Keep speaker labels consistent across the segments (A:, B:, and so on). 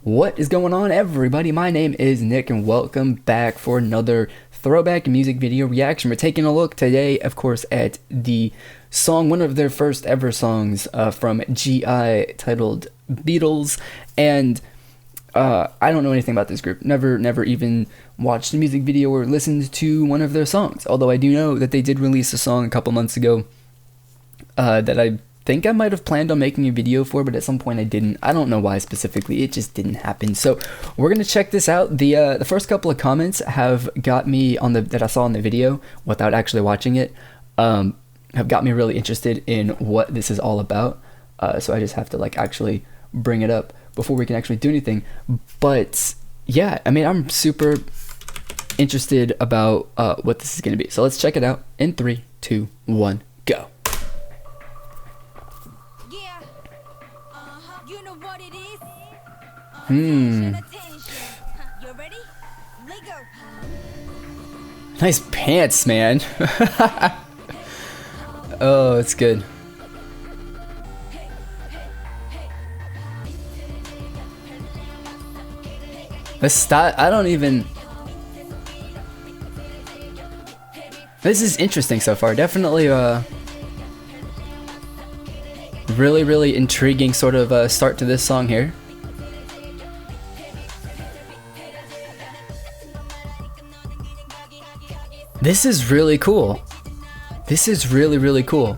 A: What is going on, everybody? My name is Nick, and welcome back for another Throwback music video reaction. We're taking a look today, of course, at the song, one of their first ever songs from GI, titled Beatles. And I don't know anything about this group. Never even watched a music video or listened to one of their songs. Although I do know that they did release a song a couple months ago that I think I might have planned on making a video for, but at some point I didn't. I don't know why specifically, it just didn't happen. So we're gonna check this out. The first couple of comments have got me on that I saw in the video without actually watching it, have got me really interested in what this is all about. So I just have to actually bring it up before we can actually do anything. But yeah, I mean, I'm super interested about what this is gonna be. So let's check it out in 3, 2, 1, go. Nice pants, man. Oh, it's good. The style, I don't even... This is interesting so far. Definitely really intriguing sort of start to this song here. This is really cool. This is really cool.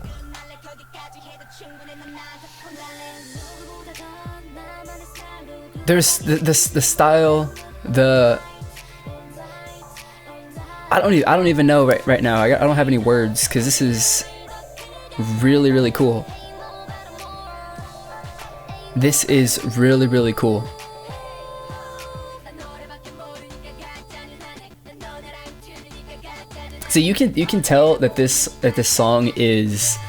A: There's the style, I don't even know right now. I don't have any words because this is really cool. This is really cool. So you can tell that this song is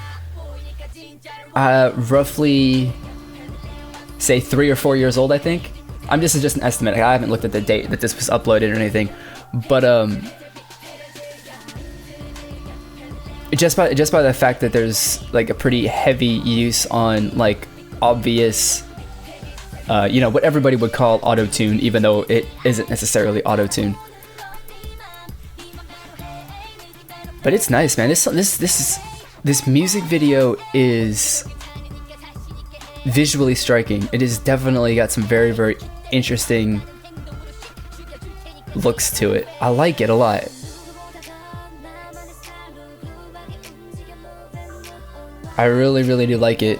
A: roughly, say, 3 or 4 years old. I think. This is just an estimate. I haven't looked at the date that this was uploaded or anything, but just by the fact that there's a pretty heavy use on obvious, what everybody would call auto-tune, even though it isn't necessarily auto-tune. But it's nice, man. This music video is visually striking. It is definitely got some very interesting looks to it. I like it a lot. I really do like it.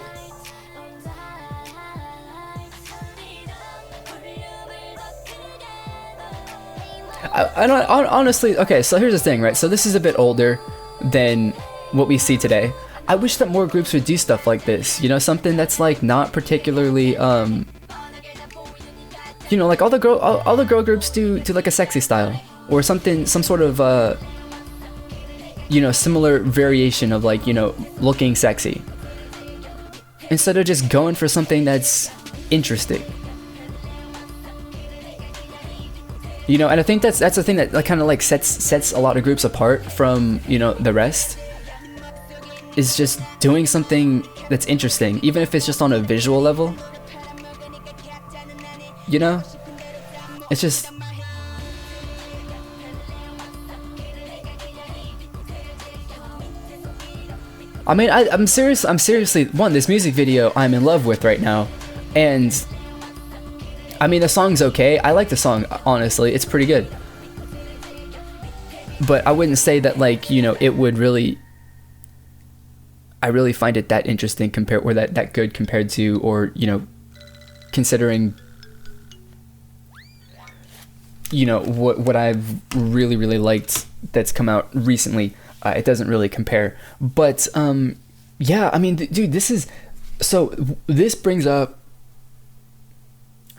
A: I don't honestly. Okay, so here's the thing, right? So this is a bit older than what we see today. I wish that more groups would do stuff like this. Something that's not particularly all the girl groups do a sexy style or something, some sort of similar variation of looking sexy, instead of just going for something that's interesting. And I think that's the thing that kind of sets a lot of groups apart from the rest, is just doing something that's interesting, even if it's just on a visual level. It's just, I mean, I'm seriously, this music video I'm in love with right now, and I mean, the song's okay. I like the song, honestly. It's pretty good. But I wouldn't say that, it would really... I really find it that interesting that good compared to, or, considering, what I've really liked that's come out recently. It doesn't really compare. But, yeah, I mean, dude, this brings up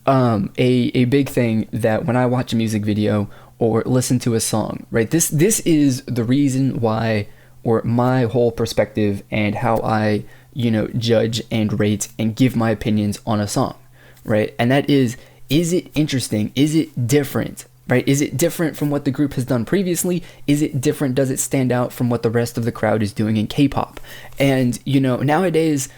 A: a big thing that when I watch a music video or listen to a song, right? This is the reason why, or my whole perspective and how I, judge and rate and give my opinions on a song, right? And that is it interesting? Is it different? Right? Is it different from what the group has done previously? Is it different? Does it stand out from what the rest of the crowd is doing in K-pop? And, nowadays,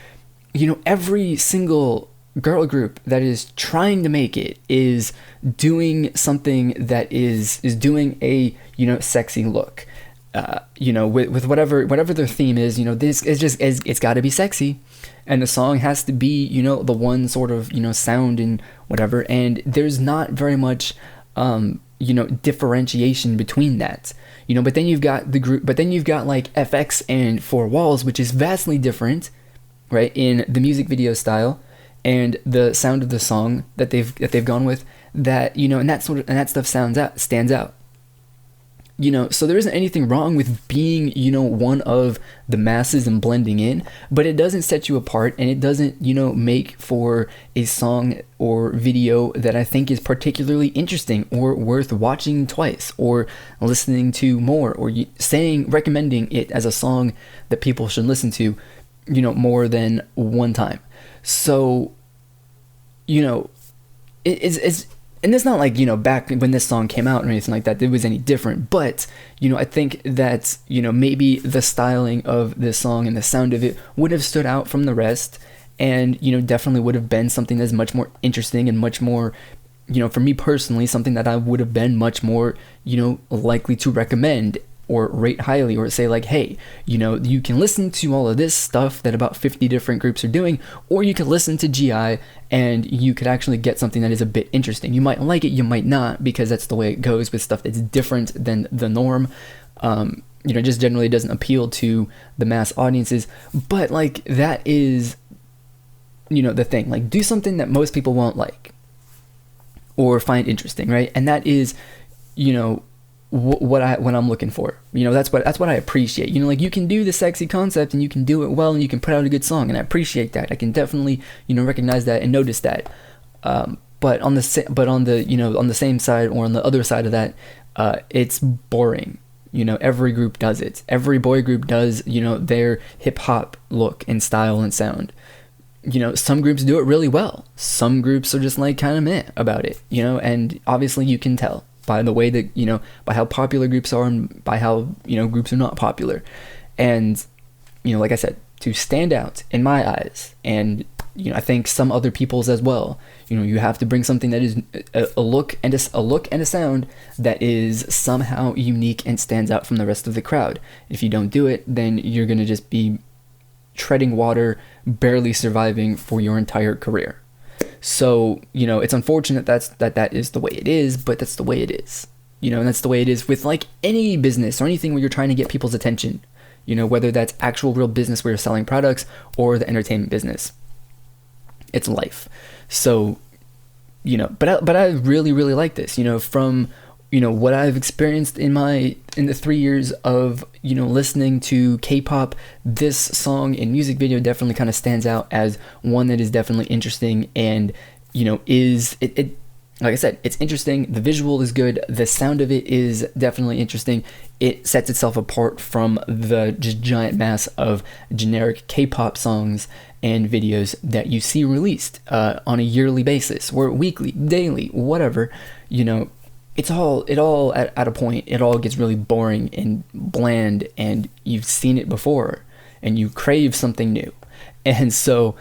A: every single girl group that is trying to make it is doing something that is doing a, sexy look, with whatever their theme is, this is just, it's got to be sexy, and the song has to be, the one sort of, sound and whatever, and there's not very much, differentiation between that, but then you've got like FX and Four Walls, which is vastly different, right, in the music video style and the sound of the song that they've gone with, that, and that stuff stands out. So there isn't anything wrong with being, one of the masses and blending in, but it doesn't set you apart, and it doesn't, make for a song or video that I think is particularly interesting or worth watching twice or listening to more, or recommending it as a song that people should listen to, more than one time. So, it's and it's not like, back when this song came out or anything like that, it was any different. But, I think that, maybe the styling of this song and the sound of it would have stood out from the rest, and, definitely would have been something that's much more interesting and much more, for me personally, something that I would have been much more, likely to recommend or rate highly, or say like, hey, you can listen to all of this stuff that about 50 different groups are doing, or you could listen to GI and you could actually get something that is a bit interesting. You might like it, you might not, because that's the way it goes with stuff that's different than the norm. Just generally doesn't appeal to the mass audiences, but like that is, the thing. Like, do something that most people won't like or find interesting, right? And that is, what I'm looking for. That's what I appreciate. Like, you can do the sexy concept and you can do it well and you can put out a good song, and I appreciate that. I can definitely, recognize that and notice that. But on the same side, or on the other side of that, it's boring. Every group does it. Every boy group does, their hip hop look and style and sound. Some groups do it really well. Some groups are just like kind of meh about it, and obviously you can tell by the way that, by how popular groups are and by how, groups are not popular. And, like I said, to stand out in my eyes, and, I think some other people's as well, you have to bring something that is a look and a sound that is somehow unique and stands out from the rest of the crowd. If you don't do it, then you're going to just be treading water, barely surviving for your entire career. So, it's unfortunate that is the way it is, but that's the way it is. And that's the way it is with like any business or anything where you're trying to get people's attention, whether that's actual real business where you're selling products or the entertainment business. It's life. So, but I really, really like this, from, what I've experienced in the 3 years of, listening to K-pop. This song and music video definitely kind of stands out as one that is definitely interesting, and, is it like I said, it's interesting. The visual is good. The sound of it is definitely interesting. It sets itself apart from the just giant mass of generic K-pop songs and videos that you see released on a yearly basis, or weekly, daily, whatever. It's all at a point, it all gets really boring and bland, and you've seen it before, and you crave something new. And so,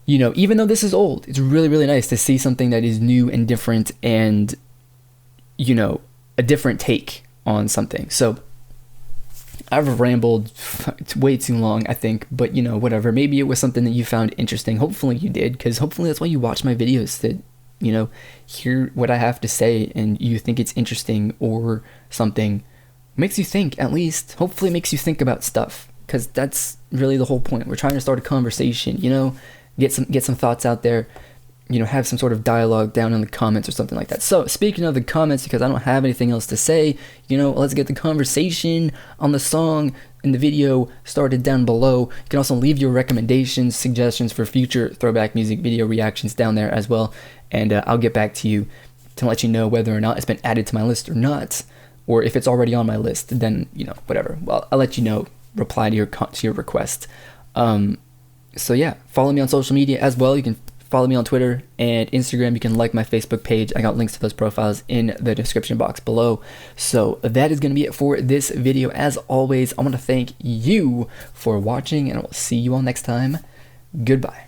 A: even though this is old, it's really, really nice to see something that is new and different, and, a different take on something. So, I've rambled way too long, I think, but, whatever. Maybe it was something that you found interesting. Hopefully you did, because hopefully that's why you watch my videos, to hear what I have to say, and you think it's interesting or something. Makes you think, at least. Hopefully it makes you think about stuff, because that's really the whole point. We're trying to start a conversation, get some thoughts out there, have some sort of dialogue down in the comments or something like that. So, speaking of the comments, because I don't have anything else to say, let's get the conversation on the song and the video started down below. You can also leave your recommendations, suggestions for future throwback music video reactions down there as well, and I'll get back to you to let you know whether or not it's been added to my list or not, or if it's already on my list, then, whatever. Well, I'll let you know, reply to your request. So yeah, follow me on social media as well. You can follow me on Twitter and Instagram. You can like my Facebook page. I got links to those profiles in the description box below. So that is going to be it for this video. As always, I want to thank you for watching, and I will see you all next time. Goodbye.